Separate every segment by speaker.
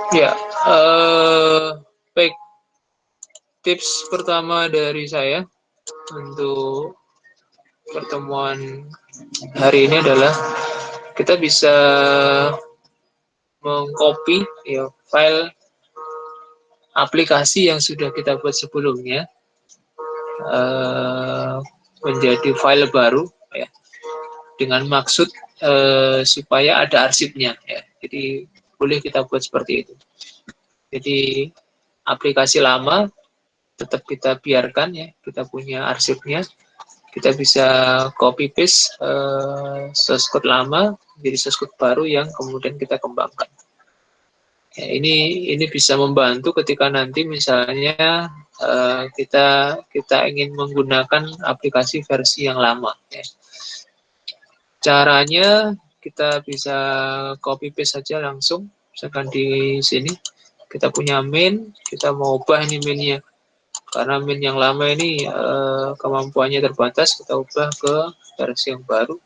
Speaker 1: Ya, baik. Tips pertama dari saya untuk pertemuan hari ini adalah kita bisa mengcopy ya file aplikasi yang sudah kita buat sebelumnya eh, menjadi file baru ya dengan maksud supaya ada arsipnya ya. Jadi boleh kita buat seperti itu. Jadi aplikasi lama tetap kita biarkan ya, kita punya arsipnya, kita bisa copy paste source code lama jadi source code baru yang kemudian kita kembangkan. Ya, ini bisa membantu ketika nanti misalnya kita ingin menggunakan aplikasi versi yang lama. Ya. Caranya kita bisa copy paste saja langsung, misalkan di sini kita punya main, kita mau ubah ini mainnya. Karena main yang lama ini kemampuannya terbatas, kita ubah ke versi yang baru.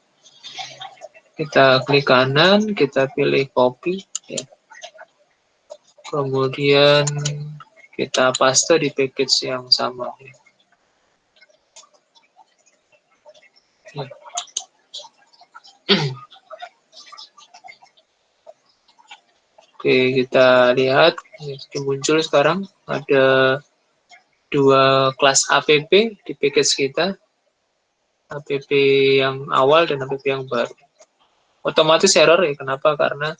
Speaker 1: Kita klik kanan, kita pilih copy, ya. Kemudian kita paste di package yang sama. Ya. Oke, kita lihat ini muncul sekarang ada dua kelas app di package kita, app yang awal dan app yang baru. Otomatis error ya, kenapa? Karena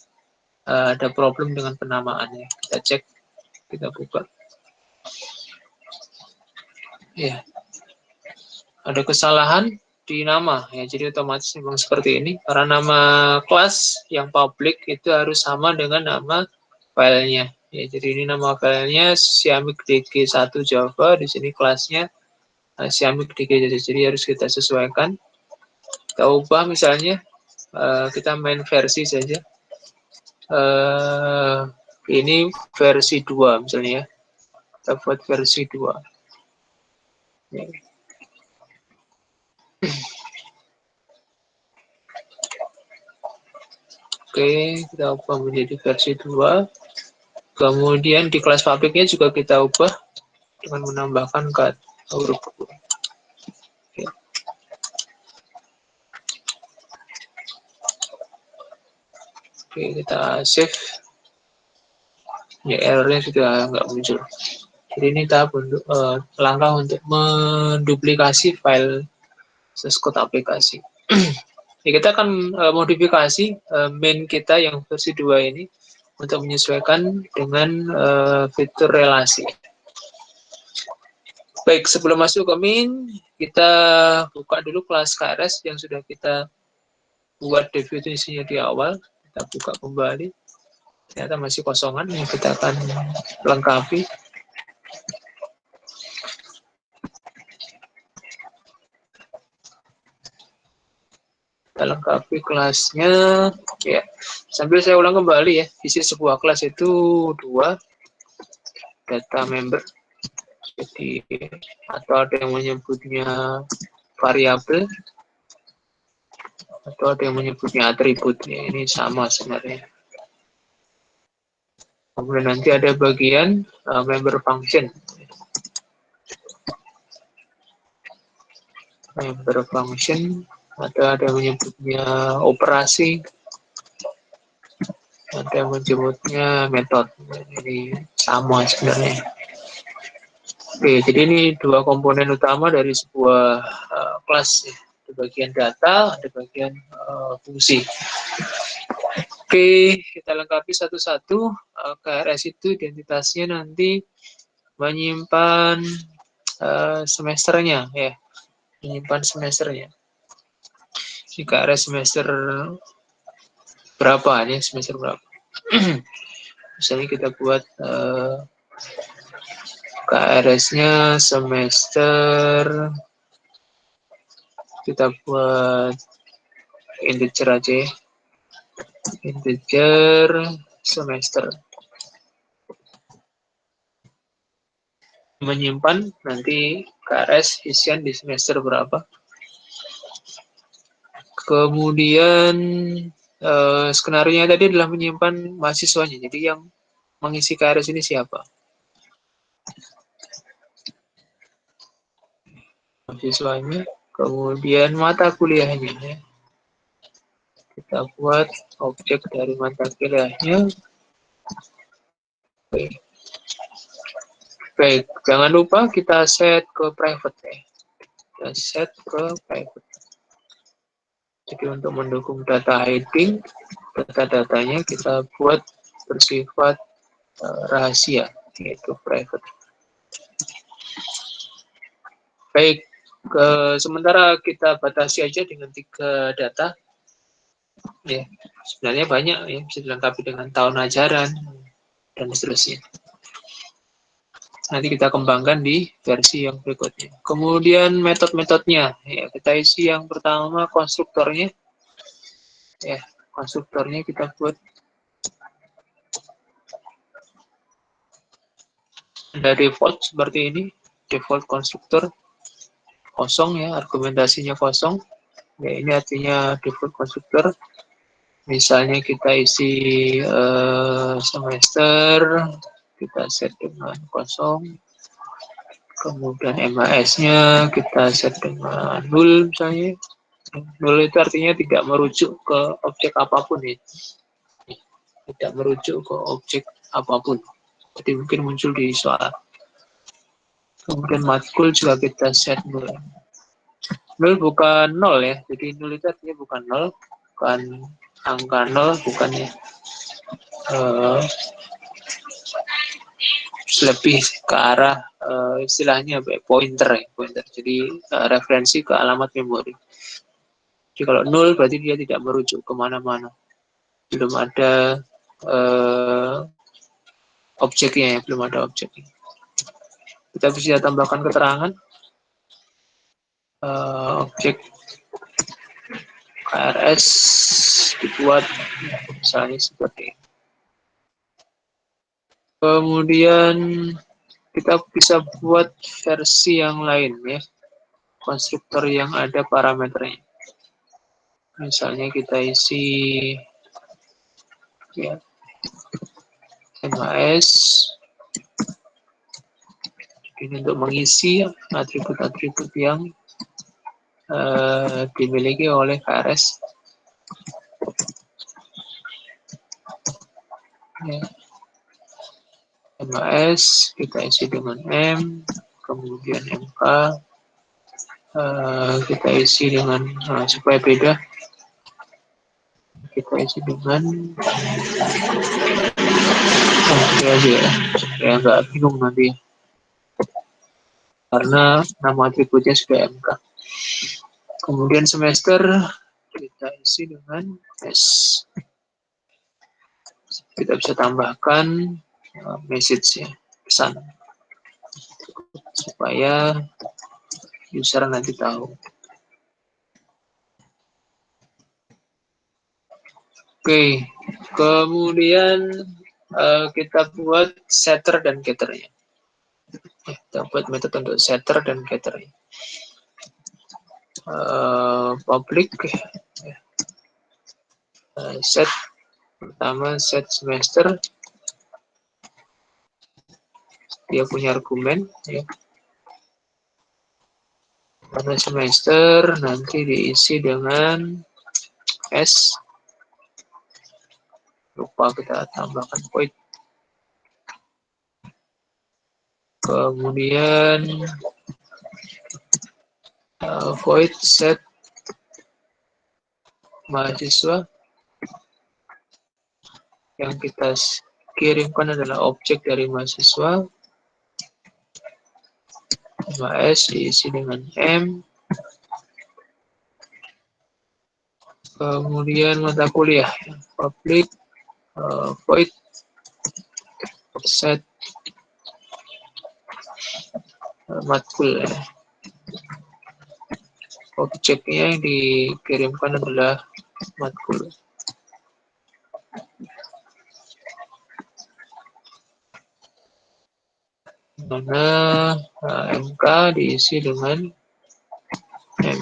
Speaker 1: ada problem dengan penamaannya. Kita cek, kita buka. Ya, ada kesalahan di nama ya, jadi otomatis memang seperti ini karena nama kelas yang public itu harus sama dengan nama filenya ya. Jadi ini nama filenya Siamik DG1 Java, di sini kelasnya Siamik DG, jadi harus kita sesuaikan. Kita ubah misalnya kita main versi saja, ini versi 2 misalnya ya, kita buat versi 2 ya. Oke, kita ubah menjadi versi 2. Kemudian di kelas publiknya juga kita ubah dengan menambahkan huruf U. Oke. Oke, kita save. Ya, errornya sudah nggak muncul. Jadi ini tahap untuk langkah untuk menduplikasi file source code aplikasi. Ya, kita akan modifikasi main kita yang versi 2 ini untuk menyesuaikan dengan fitur relasi. Baik, sebelum masuk ke main, kita buka dulu kelas KRS yang sudah kita buat definisinya di awal. Kita buka kembali. Ternyata masih kosongan, yang kita akan lengkapi. Kita lengkapi kelasnya. Ya, sambil saya ulang kembali ya. Isi sebuah kelas itu 2, data member. Jadi atau ada yang menyebutnya variabel, atau ada yang menyebutnya atribut. Ya, ini sama sebenarnya. Kemudian nanti ada bagian member function. Member function, ada yang menyebutnya operasi, ada yang menyebutnya metode. Ini sama sebenarnya. Oke, jadi ini dua komponen utama dari sebuah kelas. Ya. Ada bagian data, ada bagian fungsi. Oke, kita lengkapi satu-satu. KRS itu identitasnya nanti menyimpan semesternya, ya, menyimpan semesternya. Ini KRS semester berapa, ini semester berapa? Misalnya kita buat KRS-nya semester, kita buat integer aja ya. Integer semester. Menyimpan nanti KRS isian di semester berapa. Kemudian skenario tadi adalah menyimpan mahasiswanya. Jadi yang mengisi KRS ini siapa? Mahasiswanya, kemudian mata kuliahnya. Ya. Kita buat objek dari mata kuliahnya. Baik. Baik, jangan lupa kita set ke private ya. Kita set ke private. Jadi untuk mendukung data hiding, data-datanya kita buat bersifat rahasia, yaitu private. Baik, sementara kita batasi aja dengan 3 data. Ya, sebenarnya banyak ya, bisa dilengkapi dengan tahun ajaran dan seterusnya. Nanti kita kembangkan di versi yang berikutnya. Kemudian metode-metodenya, ya kita isi yang pertama konstruktornya. Ya, konstruktornya kita buat ada default seperti ini, default konstruktor kosong ya, argumentasinya kosong. Ya, ini artinya default konstruktor. Misalnya kita isi semester, kita set dengan kosong. Kemudian MAS-nya kita set dengan 0 misalnya. 0 itu artinya tidak merujuk ke objek apapun ya. Tidak merujuk ke objek apapun. Jadi mungkin muncul di soal. Kemudian matkul juga kita set 0. 0 bukan 0 ya. Jadi 0 itu artinya bukan 0. Bukan angka 0, bukannya. Lebih ke arah istilahnya pointer ya. Pointer. Jadi referensi ke alamat memori. Jadi kalau 0 berarti dia tidak merujuk kemana-mana. Belum ada objeknya ya, belum ada objeknya. Kita bisa tambahkan keterangan objek KRS dibuat misalnya seperti ini. Kemudian kita bisa buat versi yang lain ya, konstruktor yang ada parameternya. Misalnya kita isi ya, MAS ini untuk mengisi atribut-atribut yang dimiliki oleh KRS. Ya. MAS kita isi dengan M, kemudian MK kita isi dengan supaya beda, kita isi dengan aja ya, supaya nggak bingung nanti ya. Karena nama atributnya sudah MK. Kemudian semester kita isi dengan S. Kita bisa tambahkan message ya, pesan supaya user nanti tahu. Oke, kemudian kita buat setter dan getternya. Kita buat metode untuk setter dan getternya. Public set pertama set semester, dia punya argumen ya. Pada semester nanti diisi dengan S, lupa kita tambahkan void. Kemudian void set mahasiswa, yang kita kirimkan adalah objek dari mahasiswa. MAS diisi dengan M. Kemudian mata kuliah public void set matkul ya. Objeknya yang dikirimkan adalah matkul. Mana MK diisi dengan M.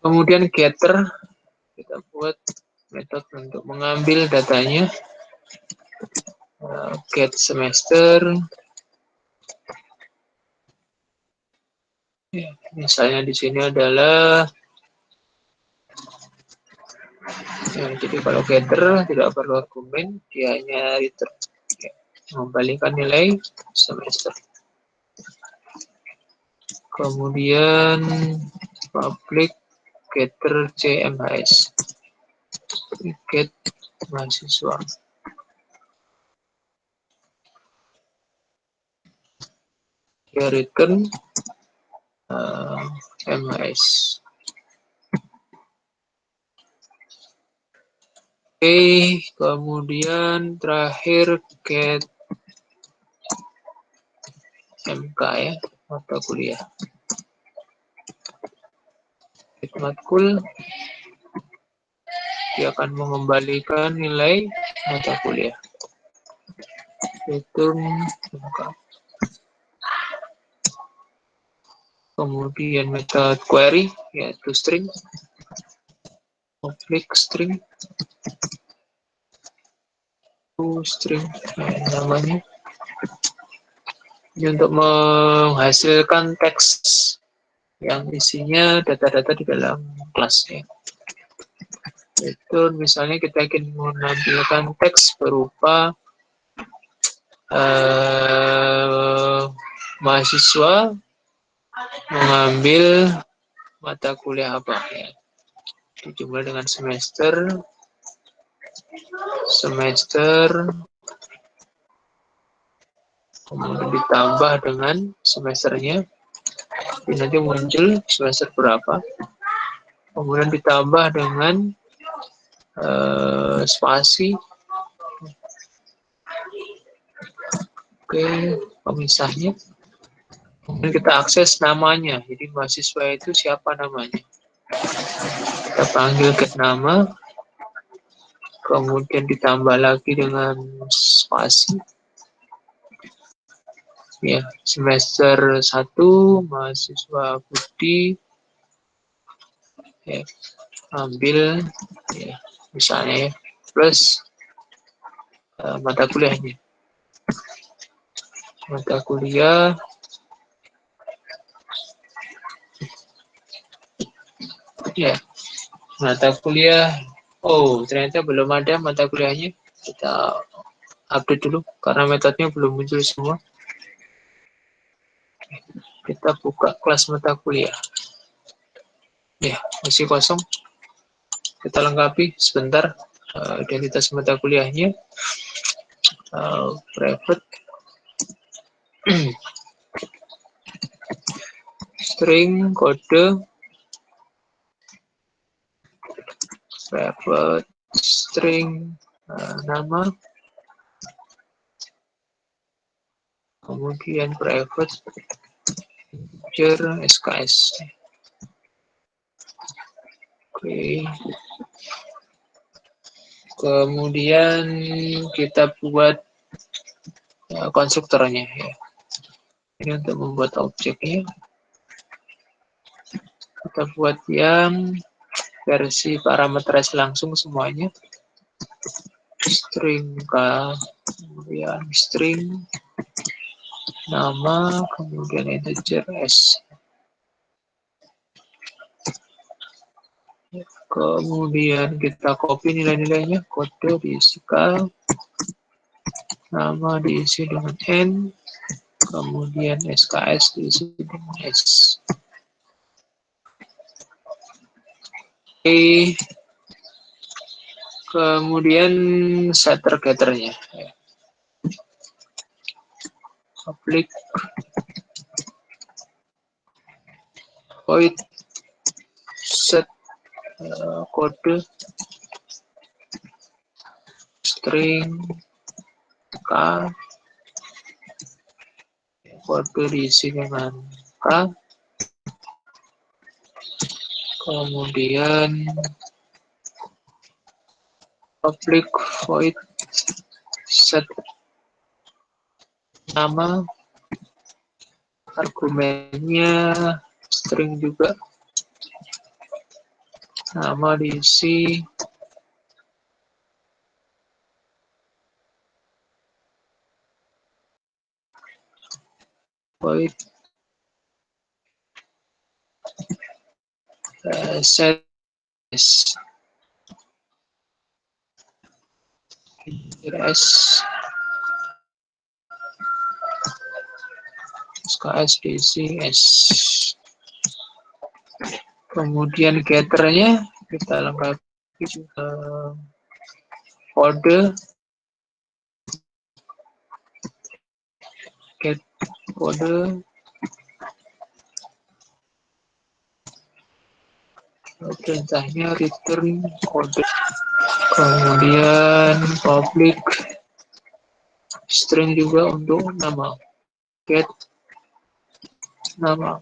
Speaker 1: Kemudian getter buat metode untuk mengambil datanya. Get semester. Ya, misalnya di sini adalah ya, jadi kalau getter tidak perlu argumen, dia hanya return. Ya, mengembalikan nilai semester. Kemudian public getter CMHS. Get mahasiswa. Dia return MHS. Oke, kemudian terakhir get MK ya, mata kuliah. Get matkul, dia akan mengembalikan nilai mata kuliah. Return MK. Kemudian metode query, yaitu string. Public string. String namanya. Ini untuk menghasilkan teks yang isinya data-data di dalam kelas ya. Itu misalnya kita ingin menampilkan teks berupa mahasiswa mengambil mata kuliah apa ya. Dijumlah dengan semester, kemudian ditambah dengan semesternya, ini nanti muncul semester berapa, kemudian ditambah dengan spasi. Oke, pemisahnya. Kemudian kita akses namanya, jadi mahasiswa itu siapa namanya. Kita panggil get nama, kemudian ditambah lagi dengan spasi. Ya, semester 1 mahasiswa Budi ya, ambil ya, misalnya ya, plus mata kuliahnya. Mata kuliah ya, mata kuliah. Oh, ternyata belum ada mata kuliahnya. Kita update dulu karena metodenya belum muncul semua. Kita buka kelas mata kuliah. Ya, masih kosong. Kita lengkapi sebentar identitas mata kuliahnya. Private string kode private string nama, kemudian private integer SKS. Oke. Kemudian kita buat konstruktornya ya. Ini untuk membuat objeknya. Kita buat yang versi parameteris langsung semuanya. String K, kemudian string nama, kemudian integer S. Kemudian kita copy nilai-nilainya, kode diisi K, nama diisi dengan N, kemudian SKS diisi dengan S. Oke. Kemudian setter getternya. Public void set kode string K, kode diisi dengan K, kemudian public void set nama, argumennya string juga, nama diisi void set s SKS DCS. Kemudian getternya kita lengkapi juga kode get kode, perintahnya return kode. Kemudian public string juga untuk nama, get nama.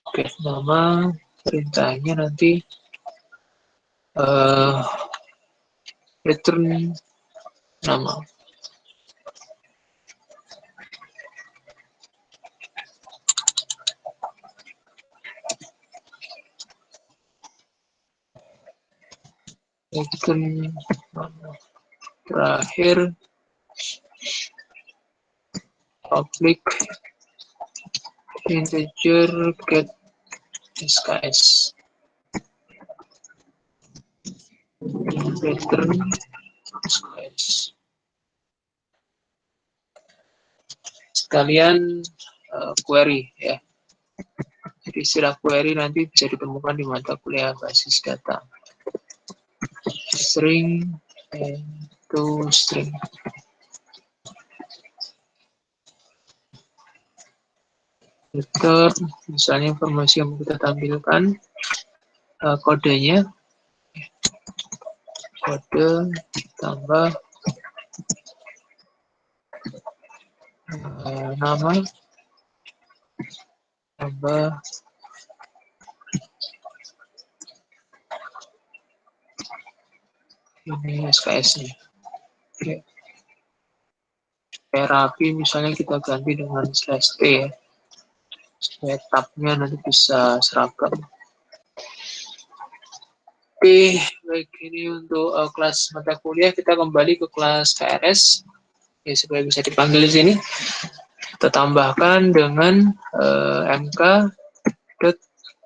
Speaker 1: Get nama, perintahnya nanti return nama. Return nama. Terakhir public integer get SKS. Return SKS. Sekalian query ya. Jadi istilah query nanti bisa ditemukan di mata kuliah basis data. String to string. Return, misalnya informasi yang kita tampilkan, kodenya, kode tambah nama tambah ini SKS-nya. Oke. Rapi misalnya kita ganti dengan /t ya. Supaya tab-nya nanti bisa seragam. Oke, baik, ini untuk kelas mata kuliah. Kita kembali ke kelas KRS ya, supaya bisa dipanggil di sini. Kita tambahkan dengan mk dot,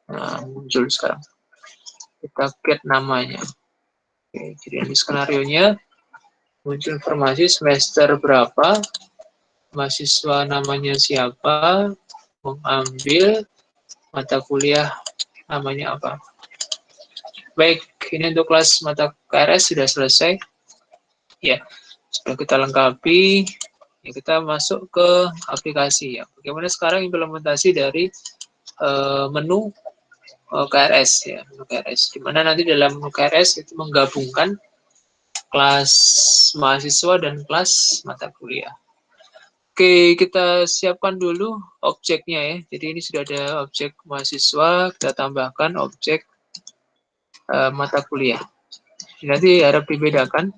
Speaker 1: nah, muncul sekarang. Kita get namanya. Oke, jadi di skenario-nya muncul informasi semester berapa, mahasiswa namanya siapa, mengambil mata kuliah namanya apa. Baik, ini untuk kelas mata KRS sudah selesai. Ya, sudah kita lengkapi. Ya, kita masuk ke aplikasi ya. Bagaimana sekarang implementasi dari menu KRS ya, menu KRS. Di mana nanti dalam menu KRS itu menggabungkan kelas mahasiswa dan kelas mata kuliah. Oke, kita siapkan dulu objeknya ya. Jadi ini sudah ada objek mahasiswa, kita tambahkan objek mata kuliah. Nanti harap dibedakan.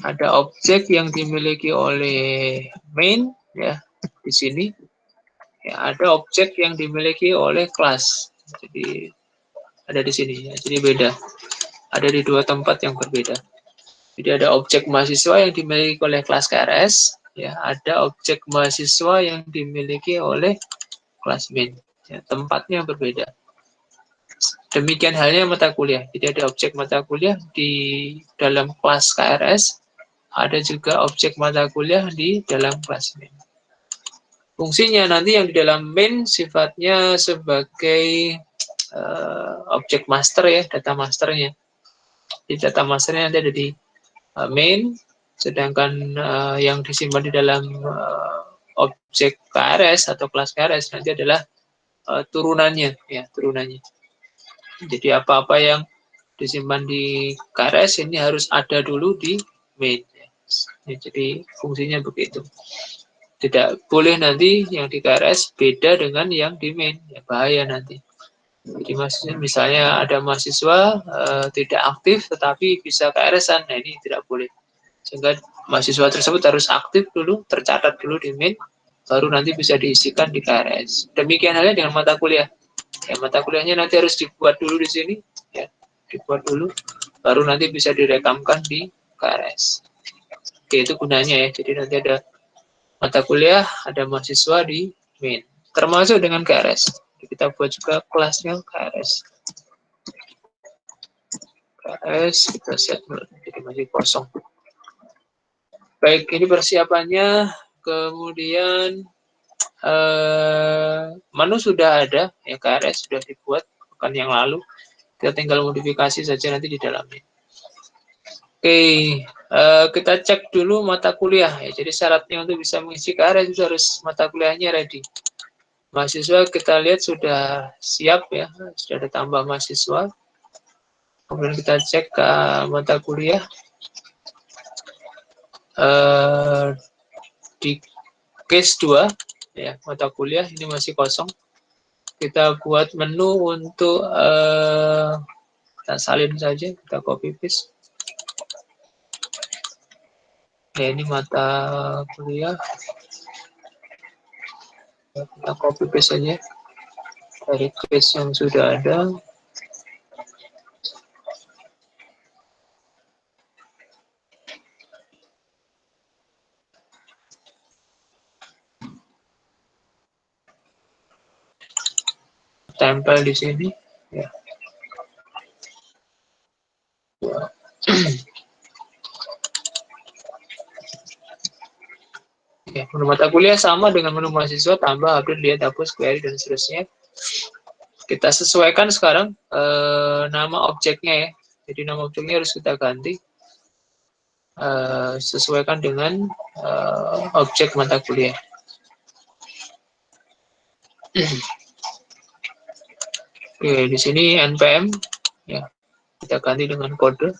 Speaker 1: Ada objek yang dimiliki oleh main ya di sini. Ya, ada objek yang dimiliki oleh kelas. Jadi ada di sini ya. Jadi beda. Ada di dua tempat yang berbeda. Jadi ada objek mahasiswa yang dimiliki oleh kelas KRS, ya, ada objek mahasiswa yang dimiliki oleh kelas main. Ya, tempatnya berbeda. Demikian halnya mata kuliah. Jadi ada objek mata kuliah di dalam kelas KRS, ada juga objek mata kuliah di dalam kelas main. Fungsinya nanti yang di dalam main sifatnya sebagai objek master ya, data masternya. Di data masternya nanti ada di main, sedangkan yang disimpan di dalam objek KRS atau kelas KRS nanti adalah turunannya ya, turunannya. Jadi apa-apa yang disimpan di KRS ini harus ada dulu di main ya. Jadi fungsinya begitu. Tidak boleh nanti yang di KRS beda dengan yang di main, ya, bahaya nanti. Jadi misalnya ada mahasiswa tidak aktif tetapi bisa KRS-an, nah ini tidak boleh. Sehingga mahasiswa tersebut harus aktif dulu, tercatat dulu di main, baru nanti bisa diisikan di KRS. Demikian halnya dengan mata kuliah. Ya, mata kuliahnya nanti harus dibuat dulu di sini, ya, dibuat dulu, baru nanti bisa direkamkan di KRS. Oke, itu gunanya ya. Jadi nanti ada mata kuliah, ada mahasiswa di main, termasuk dengan KRS. Kita buat juga kelasnya KRS. KRS kita set jadi masih kosong. Baik, ini persiapannya. Kemudian menu sudah ada, ya KRS sudah dibuat pekan yang lalu. Kita tinggal modifikasi saja nanti di dalamnya. Oke, kita cek dulu mata kuliah ya. Jadi syaratnya untuk bisa mengisi KRS itu harus mata kuliahnya ready. Mahasiswa kita lihat sudah siap ya, sudah ada tambah mahasiswa. Kemudian kita cek ke mata kuliah. Di case 2 ya, mata kuliah ini masih kosong. Kita buat menu untuk kita salin saja, kita copy paste. Ya, ini mata kuliah. Kita copy paste saja dari case yang sudah ada. Tempel di sini ya. Ya, menu mata kuliah sama dengan menu mahasiswa, tambah, update, lihat, hapus, query, dan seterusnya. Kita sesuaikan sekarang nama objeknya ya. Jadi nama objeknya harus kita ganti. Sesuaikan dengan objek mata kuliah. Oke, di sini npm ya, kita ganti dengan kode.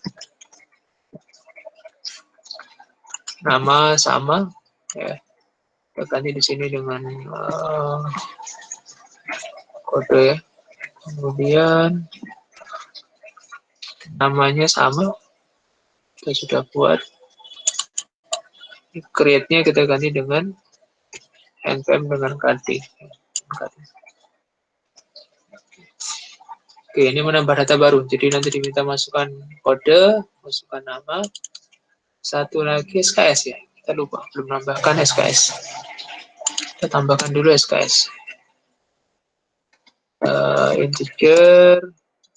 Speaker 1: Nama sama ya, kita ganti di sini dengan kode ya. Kemudian namanya sama, kita sudah buat. Create-nya kita ganti dengan npm dengan kd. Oke, ini menambah data baru. Jadi nanti diminta masukkan kode, masukkan nama. Satu lagi SKS ya. Kita lupa, belum menambahkan SKS. Kita tambahkan dulu SKS. Integer,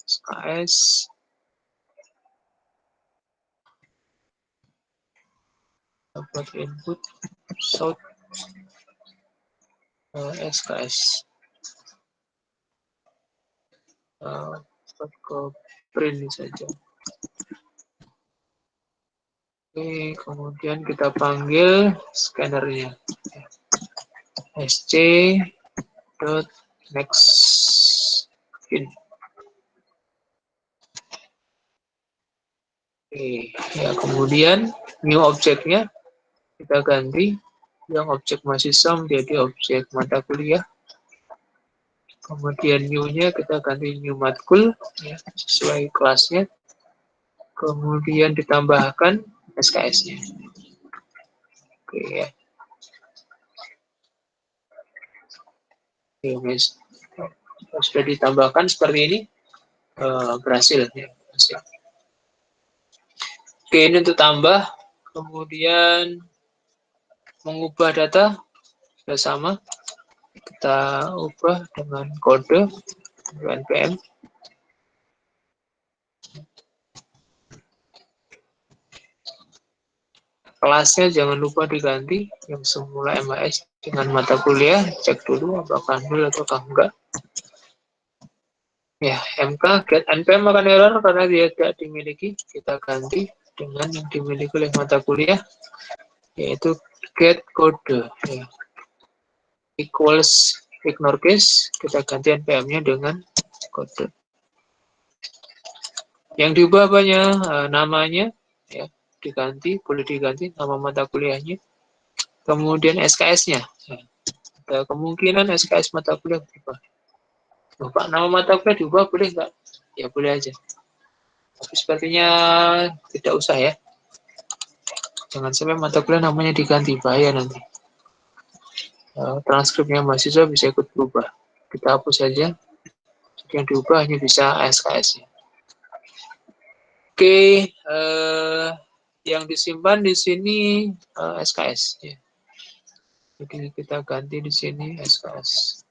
Speaker 1: SKS. Dapat input, shout, SKS. Ke print saja. Oke, kemudian kita panggil scannernya. sc.nextIn. Oke, ya kemudian new objeknya kita ganti yang objek mahasiswa menjadi objek mata kuliah. Kemudian new-nya kita ganti new matkul ya, sesuai kelasnya. Kemudian ditambahkan SKS-nya. Oke ya. Oke, guys. Sudah ditambahkan seperti ini, berhasil ya. Berhasil. Oke, ini untuk tambah. Kemudian mengubah data sudah sama. Kita ubah dengan kode npm. Kelasnya jangan lupa diganti, yang semula MAS dengan mata kuliah, cek dulu apakah nul atau enggak. Ya, MK get npm akan error karena dia tidak dimiliki. Kita ganti dengan yang dimiliki oleh mata kuliah, yaitu get kode ya. Equals ignore case, kita ganti npm-nya dengan kode. Yang diubah apanya? Namanya ya, diganti, boleh diganti nama mata kuliahnya. Kemudian SKS-nya. Ya. Ada kemungkinan SKS mata kuliah berubah. Pak, nama mata kuliah diubah boleh nggak? Ya boleh aja. Tapi sepertinya tidak usah ya. Jangan sampai mata kuliah namanya diganti, bahaya nanti. Transkripnya mahasiswa bisa ikut berubah. Kita hapus saja. Yang diubah hanya bisa SKS-nya. Oke, yang disimpan di sini SKS. Ya. Jadi kita ganti di sini SKS.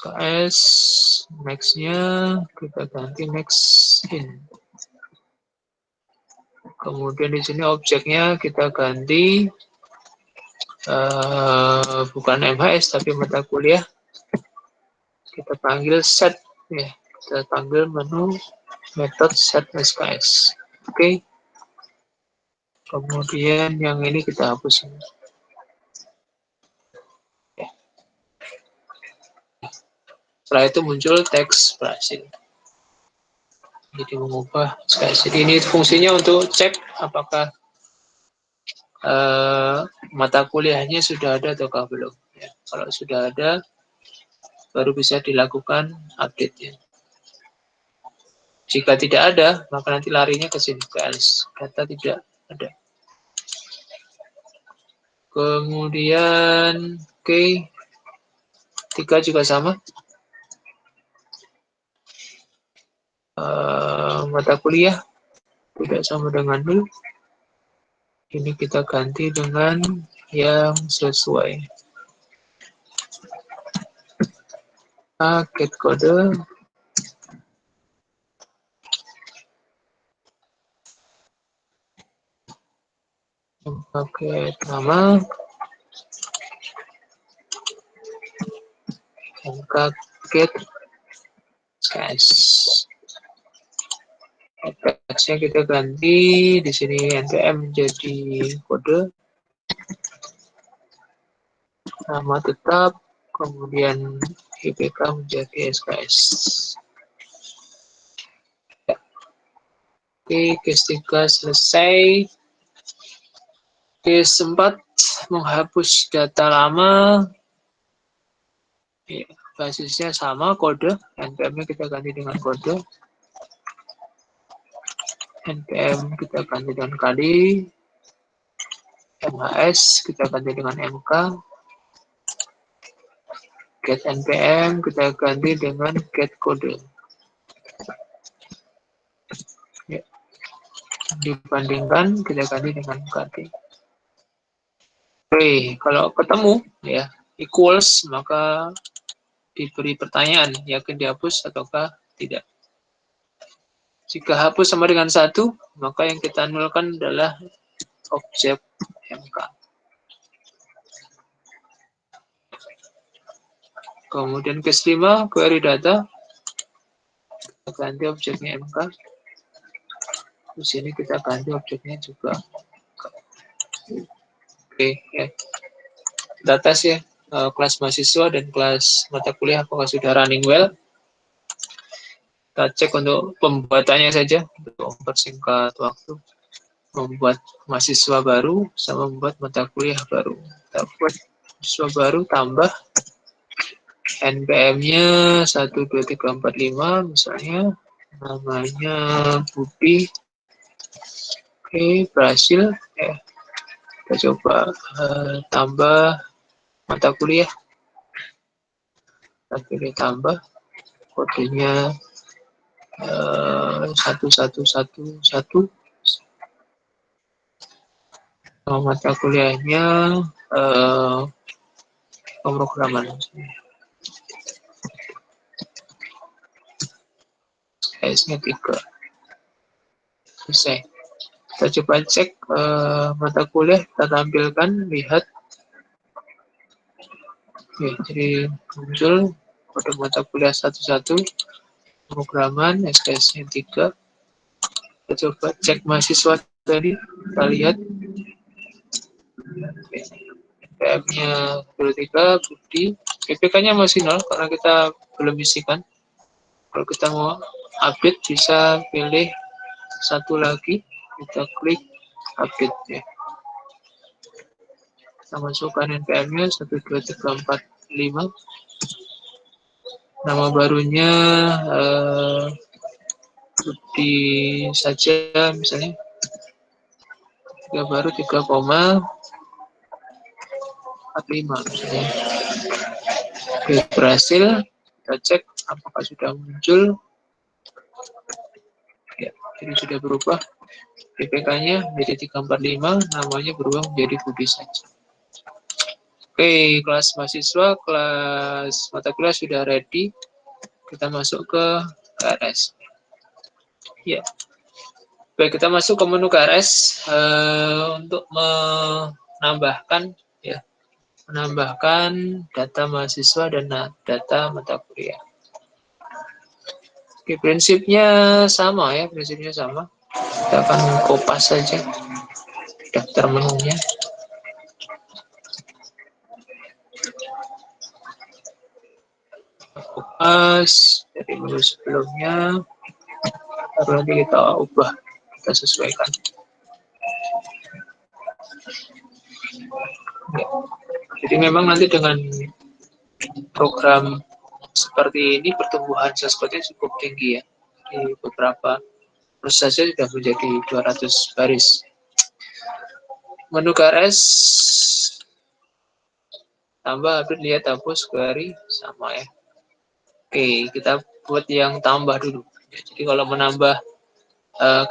Speaker 1: SKS, next-nya kita ganti next in. Kemudian di sini objeknya kita ganti bukan MHS tapi mata kuliah. Kita panggil set, ya. Kita panggil menu method set SKS. Oke. Kemudian yang ini kita hapus. Setelah itu muncul teks berhasil. Jadi mengubah SKS. Jadi ini fungsinya untuk cek apakah mata kuliahnya sudah ada atau belum. Ya, kalau sudah ada, baru bisa dilakukan update-nya. Jika tidak ada, maka nanti larinya ke sini, ke else. Data tidak ada. Kemudian, oke, 3 juga sama. Mata kuliah tidak sama dengan nil. Ini kita ganti dengan yang sesuai. Get kode. Pakai nama. Get SKS. Teksnya kita ganti di sini npm jadi kode, nama tetap, kemudian IPK menjadi SKS. Oke, case 3 selesai. Case 4 menghapus data lama. Ya, basisnya sama, kode. npm-nya kita ganti dengan kode. npm kita ganti dengan kali. MHS kita ganti dengan MK. Get npm kita ganti dengan get kode. Ya. Dibandingkan kita ganti dengan KT. Oke, kalau ketemu ya equals, maka diberi pertanyaan, yakin dihapus ataukah tidak. Jika hapus sama dengan 1, maka yang kita nolkan adalah objek MK. Kemudian case 5, query data. Kita ganti objeknya MK. Di sini kita ganti objeknya juga. Oke, ya. Data ya, kelas mahasiswa dan kelas mata kuliah apakah sudah running well. Kita cek untuk pembuatannya saja, untuk mempersingkat waktu. Membuat mahasiswa baru sama membuat mata kuliah baru. Kita buat mahasiswa baru, tambah NPM-nya 12345 misalnya, namanya Budi. Oke, berhasil. Ya. Kita coba tambah mata kuliah. Kita pilih tambah, kodenya 1111. Mata kuliahnya pemrograman. S-nya 3. Selesai. Kita coba cek mata kuliah, kita tampilkan, lihat. Oke, jadi muncul kode mata kuliah 11, pemrograman, SKS-nya 3. Kita coba cek mahasiswa tadi, kita lihat. PM-nya 23, Budi. PPK-nya masih 0 karena kita belum isikan. Kalau kita mau update, bisa pilih satu lagi, kita klik update ya. Kita masukkan NPM-nya 12345. Nama barunya Budi saja misalnya 3 baru 3,45 misalnya. Oke, berhasil. Kita cek apakah sudah muncul. Ya, jadi sudah berubah. PPK-nya menjadi 345, namanya berubah menjadi Budi saja. Oke, kelas mahasiswa, kelas mata kuliah sudah ready. Kita masuk ke KRS. Ya, baik, kita masuk ke menu KRS untuk menambahkan data mahasiswa dan data mata kuliah. Oke, prinsipnya sama ya, Kita akan kopas saja daftar menunya. Kopas dari menu sebelumnya, baru nanti kita ubah, kita sesuaikan. Ya. Jadi memang nanti dengan program seperti ini pertumbuhan sesgodnya cukup tinggi ya. Di beberapa proses saja sudah menjadi 200 baris. Menu KRS tambah, update, lihat, hapus, query, sama ya. Oke, kita buat yang tambah dulu. Jadi kalau menambah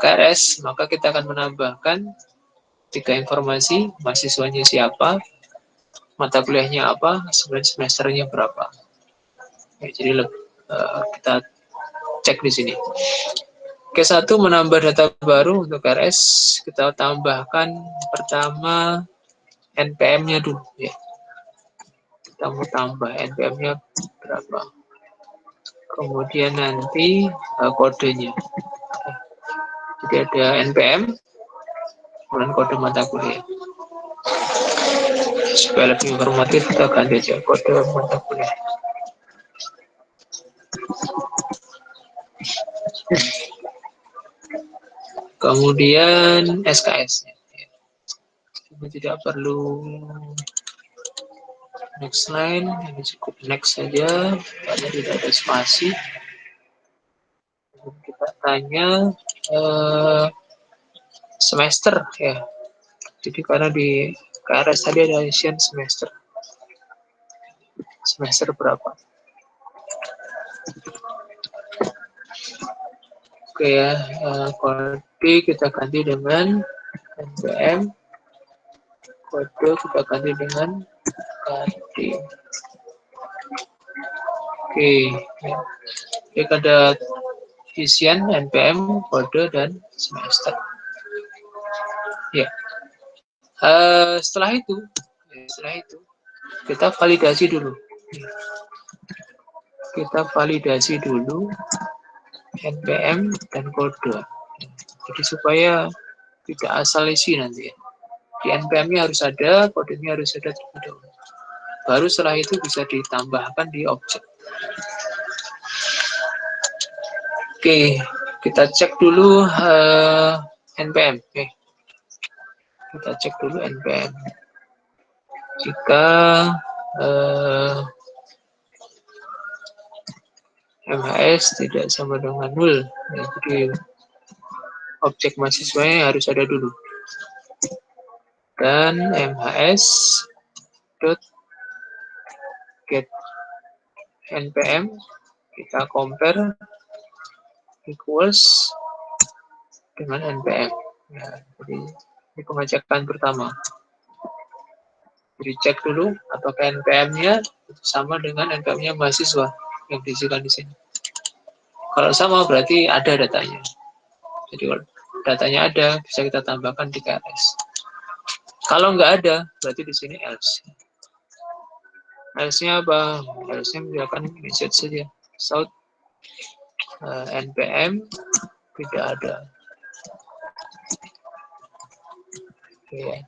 Speaker 1: KRS, maka kita akan menambahkan 3 informasi, mahasiswanya siapa, mata kuliahnya apa, semesternya berapa. Ya, jadi kita cek di sini. Oke, 1, menambah data baru untuk KRS, kita tambahkan pertama NPM-nya dulu ya. Kita mau tambah NPM-nya berapa. Kemudian nanti kodenya. Jadi ada NPM, kemudian kode mata kuliah. Supaya lebih informatif, kita ganti aja kode mata kuliah. Kemudian SKS-nya. Ini tidak perlu next line, ini cukup next saja, karena tidak ada spasi. Kita tanya semester ya. Jadi karena di KRS tadi ada isian semester. Semester berapa? Oke ya, kode kita ganti dengan NPM. Kode kita ganti dengan KD. Oke, ya. Jadi ada isian NPM, kode, dan semester. Ya. Setelah itu kita validasi dulu. Kita validasi dulu NPM dan kode. Jadi supaya tidak asal isi nanti ya. Di NPM-nya harus ada, kodenya harus ada terlebih dahulu. Baru setelah itu bisa ditambahkan di objek. Oke, kita cek dulu NPM. Oke. Kita cek dulu NPM. Jika MHS tidak sama dengan 0, ya, jadi objek mahasiswanya harus ada dulu. Dan MHS dot get NPM kita compare equals dengan NPM. Ya, jadi ini pengecekan pertama. Jadi cek dulu apakah NPM-nya sama dengan NPM-nya mahasiswa yang diisikan di sini. Kalau sama berarti ada datanya. Jadi kalau datanya ada bisa kita tambahkan di KRS. Kalau nggak ada berarti di sini else. Else-nya apa? Else-nya misalkan insert saja. South NPM tidak ada. Oke.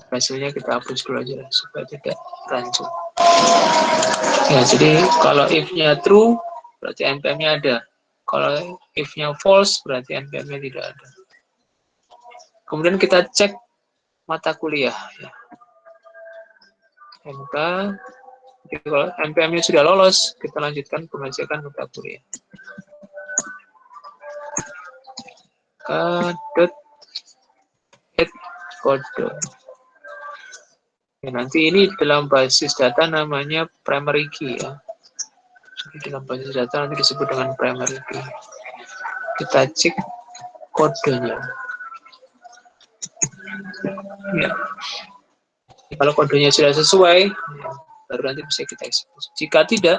Speaker 1: Hasilnya kita hapus dulu aja supaya tidak rancu. Ya, jadi kalau if-nya true berarti NPM-nya ada. Kalau if-nya false berarti NPM-nya tidak ada. Kemudian kita cek mata kuliah. Ya. MK, jadi kalau NPM-nya sudah lolos, kita lanjutkan pengecekan mata kuliah. dot add kode. Ya, nanti ini dalam basis data namanya primary key ya. Jadi dalam basis data nanti disebut dengan primary key. Kita cek kodenya. Ya. Kalau kodenya sudah sesuai, ya, baru nanti bisa kita eksekusi. Jika tidak,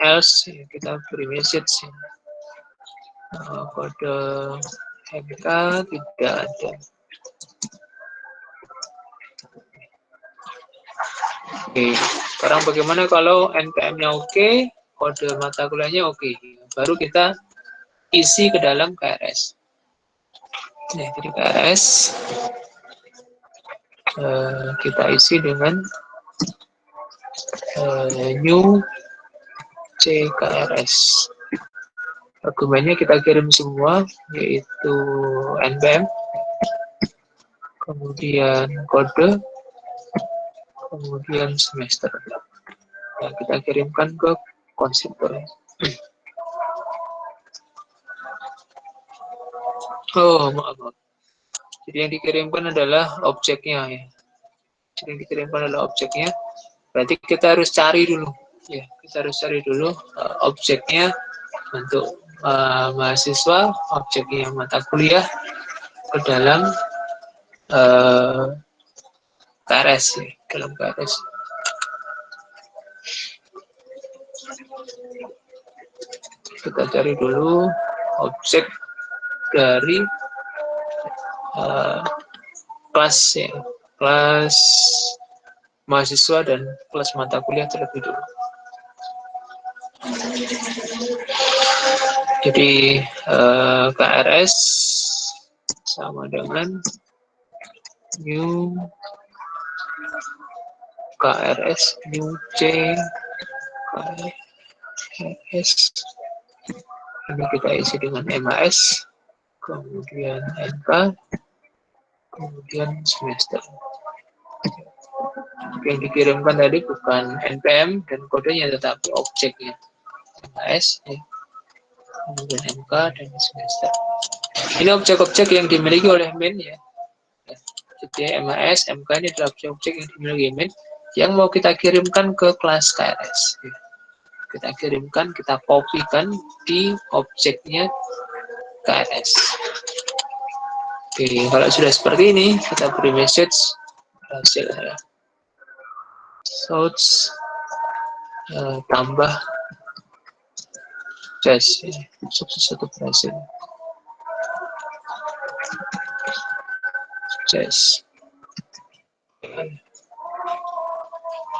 Speaker 1: else ya, kita beri message. Ya. Kode MK tidak ada. Oke, sekarang bagaimana kalau NPM-nya oke, kode mata kuliahnya oke, baru kita isi ke dalam KRS. Nah, jadi KRS kita isi dengan new CKRS. Argumennya kita kirim semua, yaitu NPM, kemudian kode, kemudian semester. Nah, kita kirimkan ke konsumber. Oh, maaf. Jadi yang dikirimkan adalah objeknya ya. Jadi yang dikirimkan adalah objeknya. Berarti kita harus cari dulu. Ya, kita harus cari dulu objeknya untuk mahasiswa, objeknya mata kuliah ke dalam KRS ya, dalam KRS. Kita cari dulu objek dari kelas ya, kelas mahasiswa dan kelas mata kuliah terlebih dulu. Jadi KRS sama dengan new KRS new C KRS. Ini kita isi dengan MAS, kemudian NK, kemudian semester. Yang dikirimkan tadi bukan NPM dan kodenya, tetapi objeknya MAS, ya. Kemudian MK dan semester. Ini objek-objek yang dimiliki oleh main ya. Jadi MAS, MK ini adalah objek-objek yang dimiliki main yang mau kita kirimkan ke kelas KRS. Kita kirimkan, kita copykan di objeknya KRS. Oke, kalau sudah seperti ini, kita beri message berhasil ya. Source tambah sukses ya. Sukses satu berhasil. Sukses.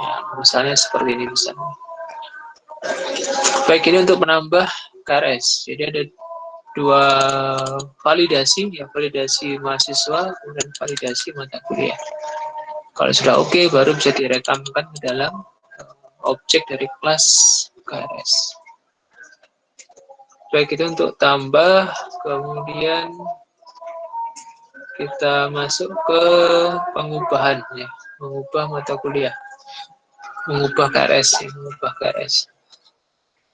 Speaker 1: Ya, misalnya seperti ini misalnya. Baik, ini untuk menambah KRS. Jadi ada dua validasi, ya, validasi mahasiswa dan validasi mata kuliah. Kalau sudah oke, baru bisa direkamkan ke dalam objek dari kelas KRS. Baik, itu untuk tambah, kemudian kita masuk ke pengubahan, ya, mengubah mata kuliah, mengubah KRS, ya, mengubah KRS.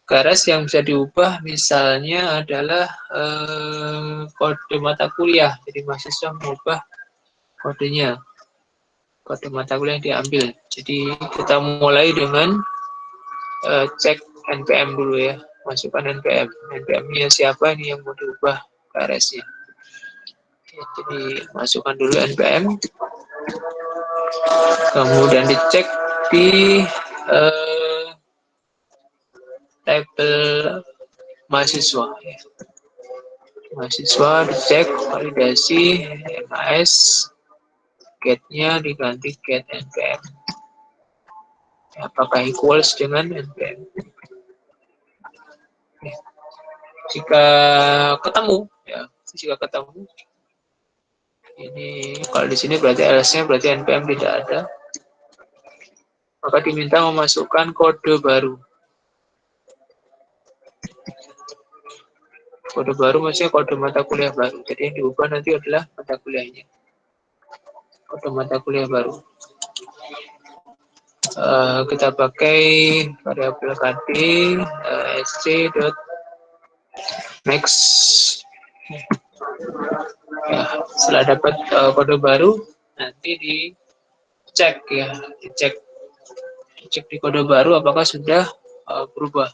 Speaker 1: KRS yang bisa diubah misalnya adalah kode mata kuliah, jadi mahasiswa mengubah kodenya, kode mata kuliah yang diambil. Jadi kita mulai dengan cek NPM dulu ya, masukkan NPM. NPM-nya siapa ini yang mau diubah KRS-nya. Jadi masukkan dulu NPM, kemudian dicek di tabel mahasiswa. Mahasiswa dicek validasi MAS, get-nya diganti get NPM. Apakah equals dengan NPM? Jika ketemu, ya, jika ketemu, ini kalau di sini berarti else-nya berarti NPM tidak ada, maka diminta memasukkan kode baru. Kode baru maksudnya kode mata kuliah baru. Jadi yang diubah nanti adalah mata kuliahnya. Kode mata kuliah baru. Kita pakai variabel kd sc.max Nah, setelah dapat kode baru, nanti dicek ya, dicek di kode baru apakah sudah berubah.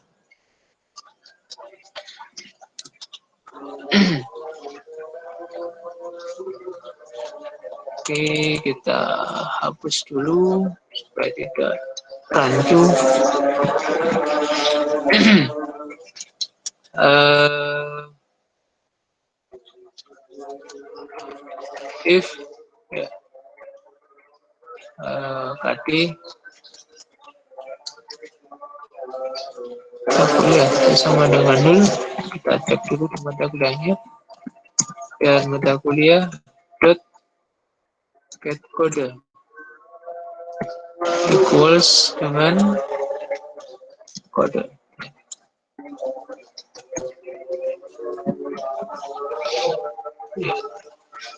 Speaker 1: Oke, kita hapus dulu supaya tidak rancu. If ya, KD mata kuliah sama dengan 0, kita cek dulu di mata kuliahnya, dan mata kuliah dot get kode equals dengan kode. Ya.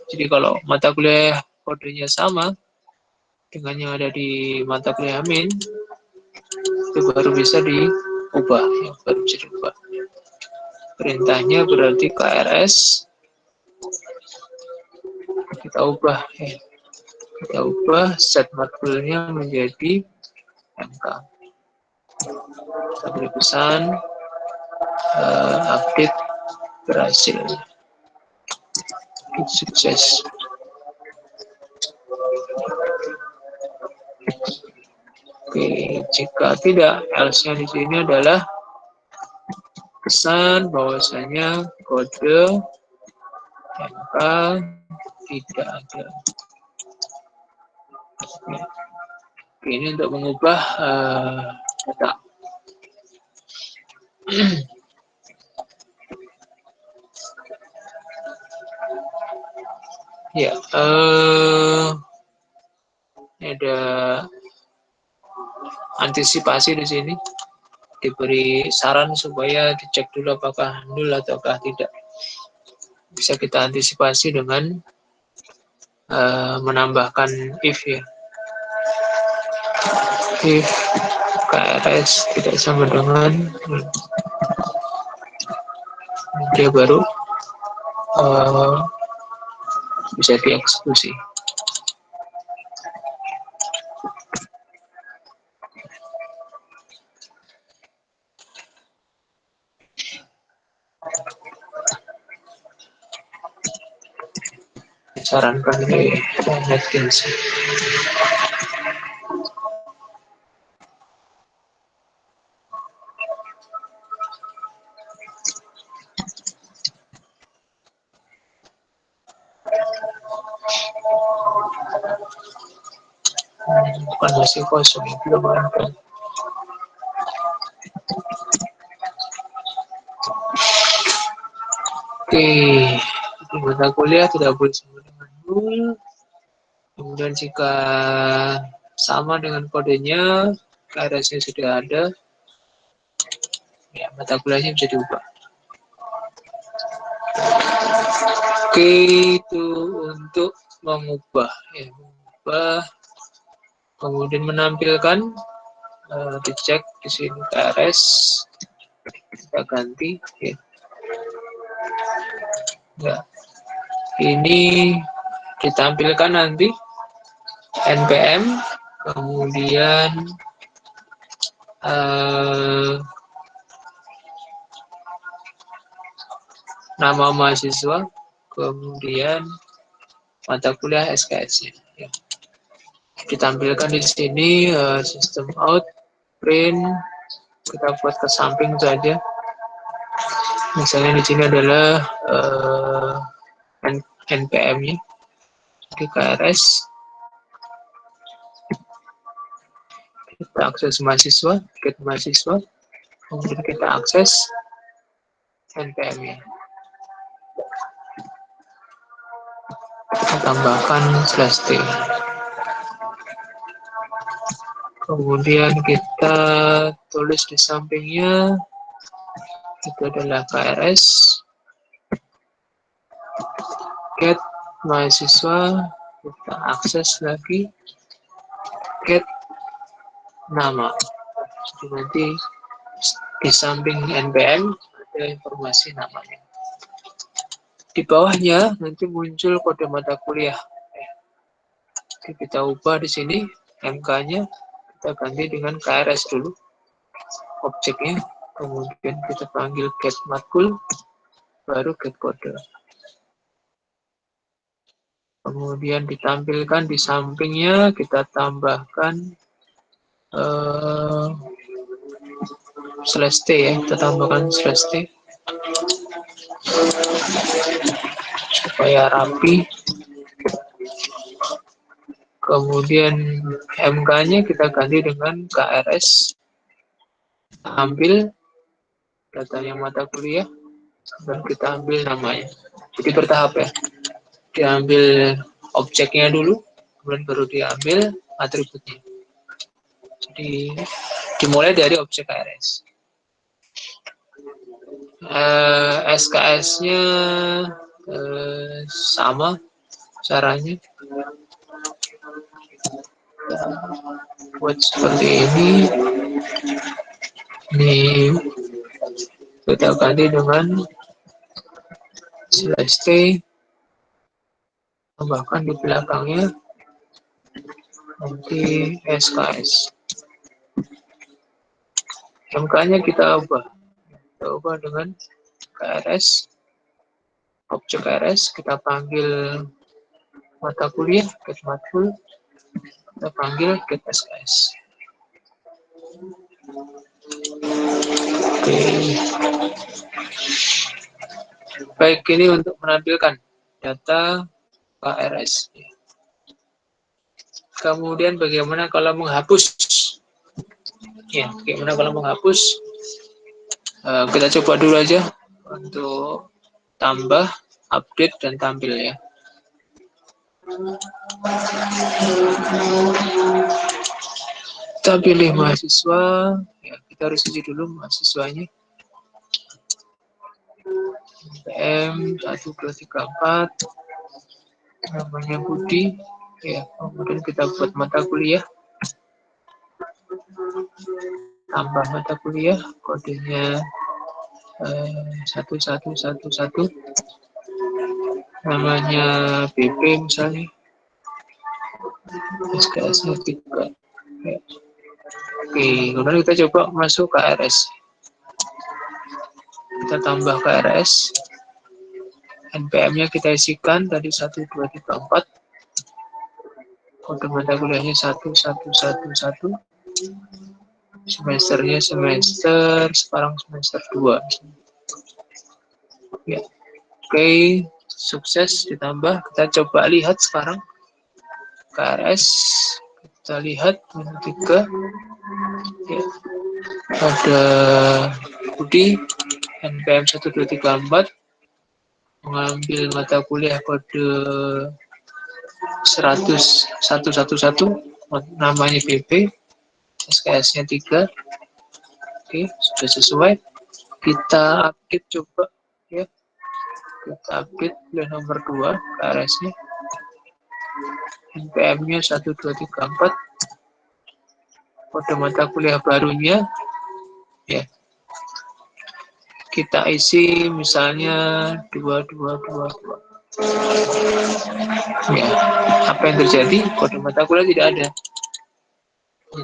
Speaker 1: Jadi kalau mata kuliah kodenya sama dengan yang ada di mata kuliah min, itu baru bisa diubah, ya, baru bisa diubah. Perintahnya berarti KRS, kita ubah, ya. Kita ubah set matkulnya menjadi MK. Kita beri pesan update berhasil, sukses. Oke, jika tidak, else-nya di sini adalah pesan bahwasanya kode MK tidak ada. Oke, ini untuk mengubah data. Ya, ini ada antisipasi di sini. Diberi saran supaya dicek dulu apakah nol ataukah tidak. Bisa kita antisipasi dengan menambahkan if ya. If KRS tidak sama dengan dia baru bisa dieksekusi. Sarankan di Netkins. Bukan masih kosong, belum ada. Oke, di mata kuliah tidak boleh sama dengan 0. Kemudian jika sama dengan kodenya, KRS-nya sudah ada, ya mata kuliahnya bisa diubah. Oke, itu untuk mengubah, ya, mengubah, kemudian menampilkan, dicek di sini KRS, kita ganti, ya. Ya, ini ditampilkan nanti NPM, kemudian nama mahasiswa, kemudian mata kuliah SKS-nya. Ya. Ditampilkan di sini sistem out, print, kita buat ke samping saja. Misalnya di sini adalah NPM-nya, di KRS. Kita akses mahasiswa, get mahasiswa, kemudian kita akses NPM-nya. Kita tambahkan /t. Kemudian kita tulis di sampingnya, itu adalah KRS, get mahasiswa, kita akses lagi, get nama. Jadi nanti di samping NPM ada informasi namanya. Di bawahnya nanti muncul kode mata kuliah. Oke, kita ubah di sini MK-nya kita ganti dengan KRS dulu objeknya, kemudian kita panggil get matkul, baru get kode. Kemudian ditampilkan di sampingnya kita tambahkan slash T ya, kita tambahkan slash T supaya rapi. Kemudian MK-nya kita ganti dengan KRS, ambil datanya mata kuliah dan kita ambil namanya. Jadi bertahap ya, diambil objeknya dulu, kemudian baru diambil atributnya. Jadi dimulai dari objek KRS. SKS-nya sama caranya. Buat seperti ini. Ini kita ganti dengan slash T, tambahkan di belakangnya nanti SKS. MK-nya kita ubah dengan KRS, objek KRS, kita panggil mata kuliah, get matkul, kita panggil get SKS. Oke. Baik, ini untuk menampilkan data KRS. Kemudian bagaimana kalau menghapus? Ya, bagaimana kalau menghapus? Kita coba dulu aja untuk tambah, update, dan tampil ya. Kita pilih mahasiswa, ya, kita harus isi dulu mahasiswanya. PM 1234, namanya Budi, ya. Kemudian kita buat mata kuliah, tambah mata kuliah, kodenya 1111, namanya BP misalnya, SKS-nya 3. Ya. Oke, kemudian kita coba masuk ke KRS. Kita tambah KRS, NPM-nya kita isikan tadi 1234, kode mata kuliahnya 1111, semesternya semester sekarang semester 2. Ya. Oke, sukses ditambah. Kita coba lihat sekarang KRS, kita lihat 3 ya. Ada Budi NPM 1234 mengambil mata kuliah kode 10111, namanya BP, SKS-nya 3. Oke, sudah sesuai. Kita update coba ya. Kita update kuliah nomor 2 KRS-nya. NPM-nya 1234. Kode mata kuliah barunya ya. Kita isi misalnya 2222. Ya, apa yang terjadi? Kode mata kuliah tidak ada.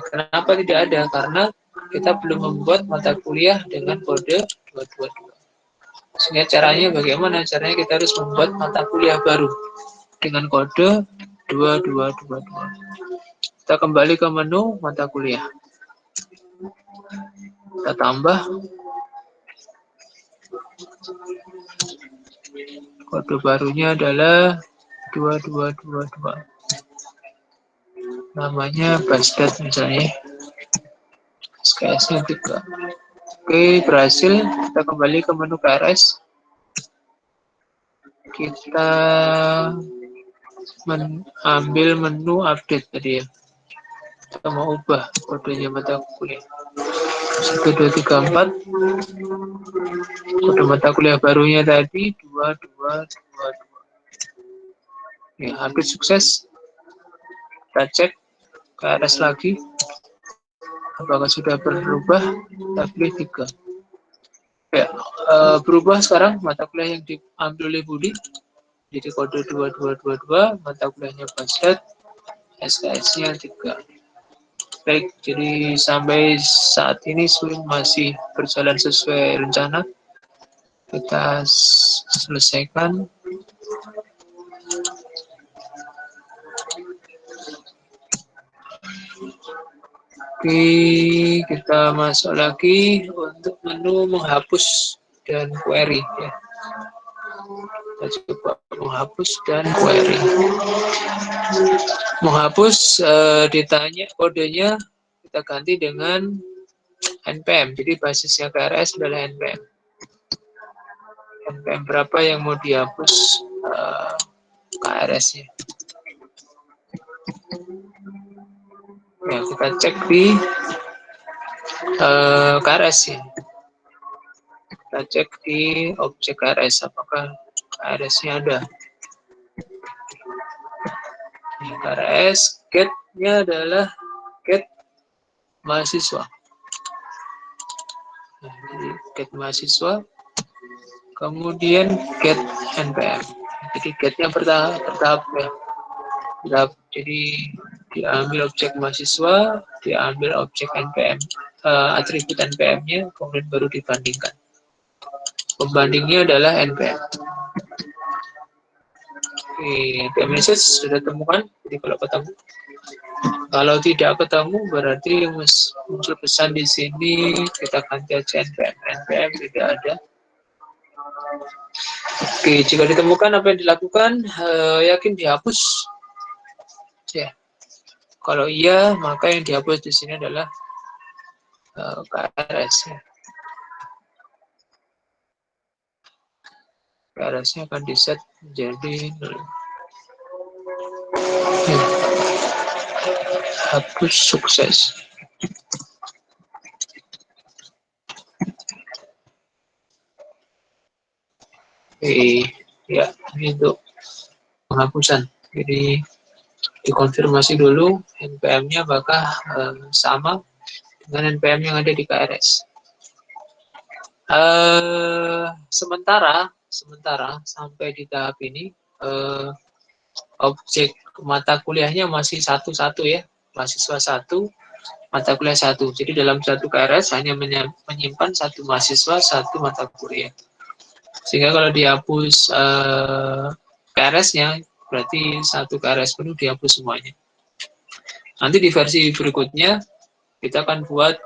Speaker 1: Kenapa tidak ada? Karena kita belum membuat mata kuliah dengan kode 222. Sehingga caranya bagaimana? Caranya kita harus membuat mata kuliah baru dengan kode 2222. Kita kembali ke menu mata kuliah. Kita tambah kode barunya adalah 2222. Namanya Basdat misalnya. SKS-nya 3. Oke, berhasil. Kita kembali ke menu KRS. Kita ambil menu update tadi ya. Kita mau ubah kodenya mata kuliah. 1234. Kode mata kuliah barunya tadi 2222. Ya, hampir sukses. Kita cek KRS lagi. Apakah sudah berubah? Kita pilih 3. Ya, berubah sekarang mata kuliah yang diambil oleh Budi. Jadi kode 2222, mata kuliahnya budget, SKS-nya 3. Baik, jadi sampai saat ini masih berjalan sesuai rencana. Kita selesaikan. Oke, kita masuk lagi untuk menu menghapus dan query. Ya. Kita coba menghapus dan query. Menghapus ditanya kodenya kita ganti dengan NPM. Jadi basisnya KRS adalah NPM. NPM berapa yang mau dihapus KRS-nya. Ya, kita cek di KRS ya. Kita cek di objek KRS apakah KRS-nya ada. KRS get-nya adalah get mahasiswa. Nah, jadi get mahasiswa, kemudian get NPM. Jadi get-nya bertahap ya. Jadi diambil objek mahasiswa, diambil objek NPM, atribut NPM-nya, kemudian baru dibandingkan. Pembandingnya adalah NPM. Oke, NPM message sudah temukan. Jadi kalau ketemu, kalau tidak ketemu berarti muncul pesan di sini kita ganti aja NPM. NPM tidak ada. Oke, jika ditemukan apa yang dilakukan, yakin dihapus. Ya. Kalau iya, maka yang dihapus di sini adalah KRS. Ya. KRS-nya akan di-set menjadi 0. Ya. Hapus sukses. Oke, ya, ini untuk penghapusan. Jadi dikonfirmasi dulu NPM-nya apakah sama dengan NPM yang ada di KRS. Sementara sampai di tahap ini objek mata kuliahnya masih satu-satu ya, mahasiswa satu, mata kuliah satu. Jadi dalam satu KRS hanya menyimpan satu mahasiswa, satu mata kuliah. Sehingga kalau dihapus KRS-nya, berarti satu KRS penuh dihapus semuanya. Nanti di versi berikutnya, kita akan buat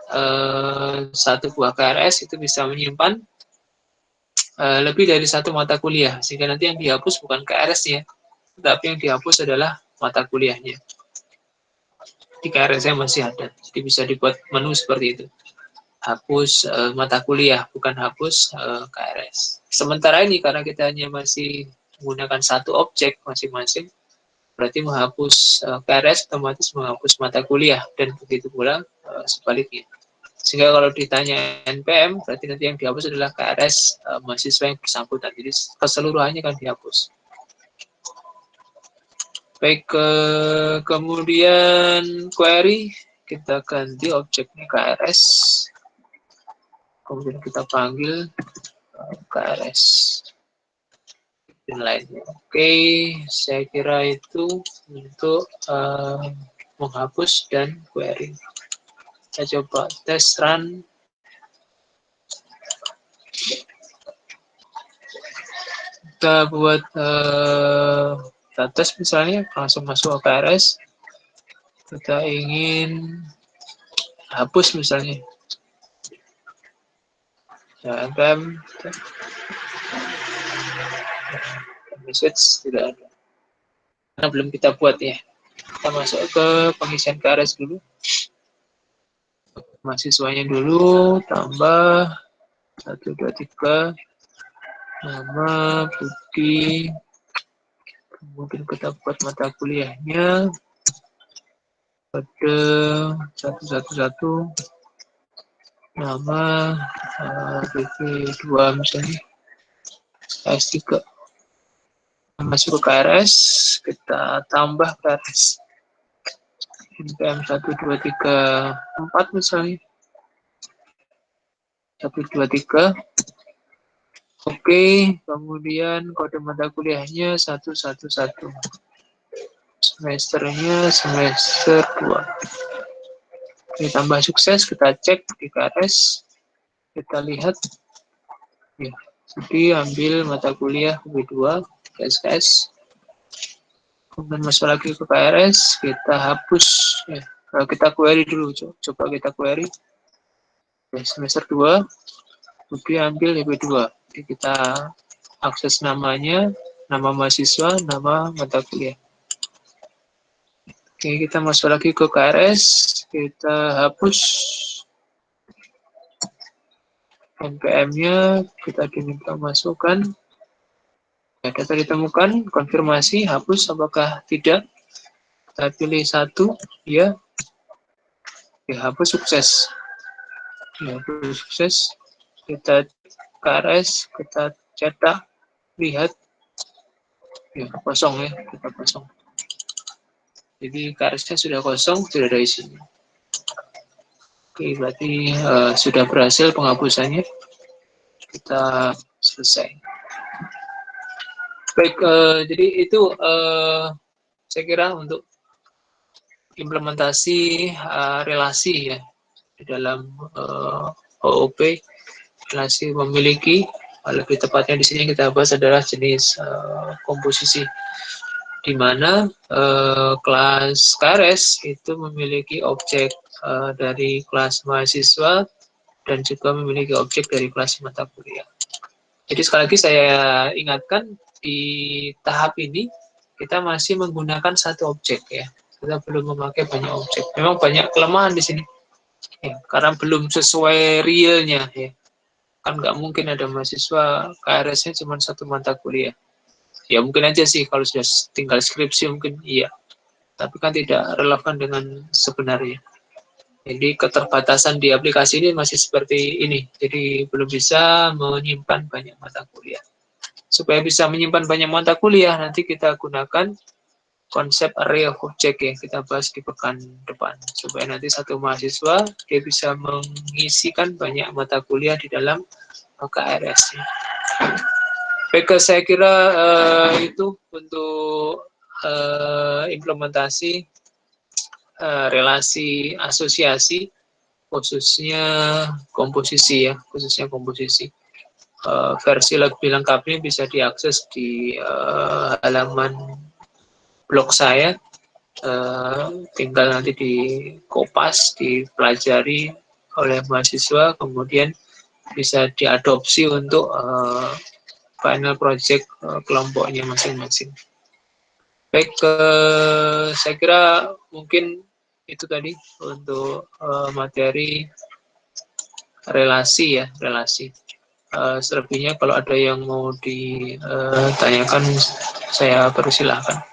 Speaker 1: satu buah KRS itu bisa menyimpan lebih dari satu mata kuliah. Sehingga nanti yang dihapus bukan KRS-nya, tapi yang dihapus adalah mata kuliahnya. Di KRS-nya masih ada, jadi bisa dibuat menu seperti itu. Hapus mata kuliah, bukan hapus KRS. Sementara ini karena kita hanya masih menggunakan satu objek masing-masing, berarti menghapus KRS otomatis menghapus mata kuliah, dan begitu pula sebaliknya. Sehingga kalau ditanya NPM, berarti nanti yang dihapus adalah KRS mahasiswa yang bersangkutan. Jadi keseluruhannya kan dihapus. Baik, kemudian query, kita ganti objeknya KRS. Kemudian kita panggil KRS. Dan lainnya. Oke, saya kira itu untuk menghapus dan query. Kita coba tes run. Kita buat kita tes misalnya, langsung masuk ke KRS. Kita ingin hapus misalnya. Ya, NPM. Message tidak ada. Karena belum kita buat ya. Kita masuk ke pengisian KRS dulu. Mahasiswanya dulu, tambah 1, 2, 3. Nama, Budi. Kemudian kita buat mata kuliahnya. Kode 111. Nama BP2 misalnya. S3. Masuk ke KRS, kita tambah KRS. NPM 1, 2, 3, 4 misalnya. 1, 2, 3. Oke, kemudian kode mata kuliahnya 111. Semesternya semester 2. Oke, tambah sukses, kita cek di KRS. Kita lihat, ya, jadi ambil mata kuliah B2, SKS. Kemudian masuk lagi ke KRS, kita hapus, ya, kita query dulu, coba kita query. Ya, semester 2, kemudian ambil B2. Jadi kita akses namanya, nama mahasiswa, nama mata kuliah. Oke, kita masuk lagi ke KRS, kita hapus NPM-nya, kita diminta masukkan. Ya, data ditemukan, konfirmasi, hapus apakah tidak. Kita pilih 1, ya. Ya, hapus sukses. Ya, hapus sukses. Kita KRS, kita cetak, lihat. Ya, kosong ya, kita kosong. Jadi KRS-nya sudah kosong, sudah ada isinya. Oke, berarti sudah berhasil penghapusannya. Kita selesai. Baik, jadi itu saya kira untuk implementasi relasi ya di dalam OOP, relasi memiliki. Lebih tepatnya di sini kita bahas adalah jenis komposisi, di mana kelas KRS itu memiliki objek dari kelas mahasiswa dan juga memiliki objek dari kelas mata kuliah. Jadi sekali lagi saya ingatkan, di tahap ini kita masih menggunakan satu objek ya. Kita belum memakai banyak objek. Memang banyak kelemahan di sini. Ya, karena belum sesuai realnya ya. Kan nggak mungkin ada mahasiswa KRS-nya cuma satu mata kuliah. Ya mungkin aja sih kalau sudah tinggal skripsi mungkin iya. Tapi kan tidak relevan dengan sebenarnya. Jadi keterbatasan di aplikasi ini masih seperti ini. Jadi belum bisa menyimpan banyak mata kuliah. Supaya bisa menyimpan banyak mata kuliah, nanti kita gunakan konsep array of object yang kita bahas di pekan depan. Supaya nanti satu mahasiswa, dia bisa mengisikan banyak mata kuliah di dalam KRS. Baik, saya kira itu untuk implementasi relasi asosiasi, khususnya komposisi ya, khususnya komposisi. Versi lebih lengkapnya bisa diakses di halaman blog saya. Tinggal nanti dikopas, dipelajari oleh mahasiswa, kemudian bisa diadopsi untuk final project kelompoknya masing-masing. Baik, saya kira mungkin itu tadi untuk materi relasi ya, relasi. Selebihnya kalau ada yang mau ditanyakan, saya persilahkan.